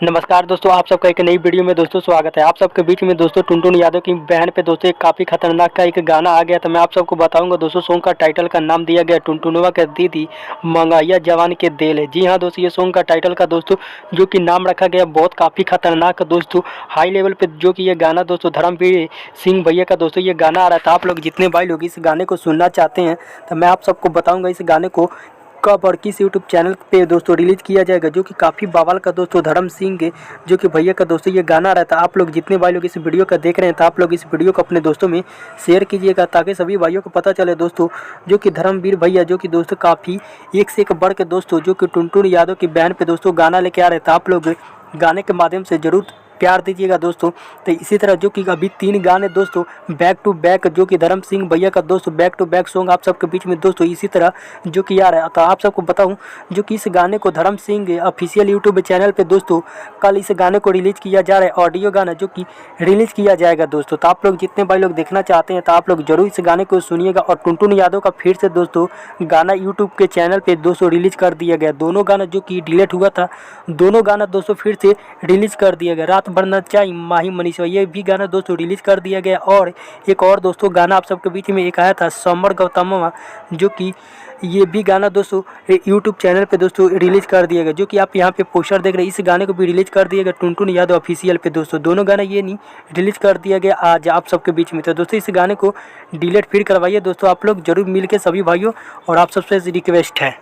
नमस्कार दोस्तों, आप सबका एक नई वीडियो में दोस्तों स्वागत है। आप सबके बीच में दोस्तों टुनटुन यादव की बहन पे दोस्तों एक काफ़ी खतरनाक का एक गाना आ गया। तो मैं आप सबको बताऊंगा दोस्तों, सॉन्ग का टाइटल का नाम दिया गया टुनटुनवा के दीदी मंगाइया जवान के देल है। जी हाँ दोस्तों, ये सॉन्ग का टाइटल का दोस्तों जो कि नाम रखा गया बहुत काफ़ी खतरनाक दोस्तों, हाई लेवल पे जो कि ये गाना दोस्तों धर्मवीर सिंह भैया का दोस्तों ये गाना आ रहा था। आप लोग जितने भाई लोग इस गाने को सुनना चाहते हैं तो मैं आप सबको बताऊँगा इस गाने को कब और किस यूट्यूब चैनल पे दोस्तों रिलीज़ किया जाएगा, जो कि काफ़ी बवाल का दोस्तों धर्म सिंह के जो कि भैया का दोस्तों ये गाना रहता है। आप लोग जितने भाई लोग इस वीडियो का देख रहे हैं तो आप लोग इस वीडियो को अपने दोस्तों में शेयर कीजिएगा ताकि सभी भाइयों को पता चले दोस्तों, जो कि धर्मवीर भैया जो कि दोस्तों काफ़ी एक से एक बढ़ के दोस्तों जो कि टुनटुन यादव की बहन पे दोस्तों गाना लेके आ रहे थे। आप लोग गाने के माध्यम से ज़रूर प्यार दीजिएगा दोस्तों। तो इसी तरह जो कि अभी 3 गाने दोस्तों बैक टू बैक जो कि धर्म सिंह भैया का दोस्तों बैक टू बैक सॉन्ग आप सबके बीच में दोस्तों इसी तरह जो कि आ रहा है। तो आप सबको बताऊं जो कि इस गाने को धर्म सिंह ऑफिशियल यूट्यूब चैनल पे दोस्तों कल इस गाने को रिलीज़ किया जा रहा है, ऑडियो गाना जो कि रिलीज़ किया जाएगा दोस्तों। तो आप लोग जितने भाई लोग देखना चाहते हैं तो आप लोग जरूर इस गाने को सुनिएगा। और टुनटुन यादव का फिर से दोस्तों गाना यूट्यूब के चैनल पे दोस्तों रिलीज़ कर दिया गया। दोनों गाना जो कि डिलीट हुआ था, दोनों गाना दोस्तों फिर से रिलीज़ कर दिया गया। रात भर नचाई माही मनीषा ये भी गाना दोस्तों रिलीज़ कर दिया गया। और एक और दोस्तों गाना आप सबके बीच में एक आया था समर गौतमवा, जो कि ये भी गाना दोस्तों यूट्यूब चैनल पे दोस्तों रिलीज़ कर दिया गया। जो कि आप यहाँ पे पोस्टर देख रहे हैं, इस गाने को भी रिलीज़ कर दिया गया टुनटुन यादव ऑफिशियल पे दोस्तों। दोनों गाना ये नहीं रिलीज़ कर दिया गया आज आप सबके बीच में। तो दोस्तों इस गाने को डिलीट फिर करवाइए दोस्तों, आप लोग जरूर मिल के सभी भाइयों, और आप सबसे रिक्वेस्ट है।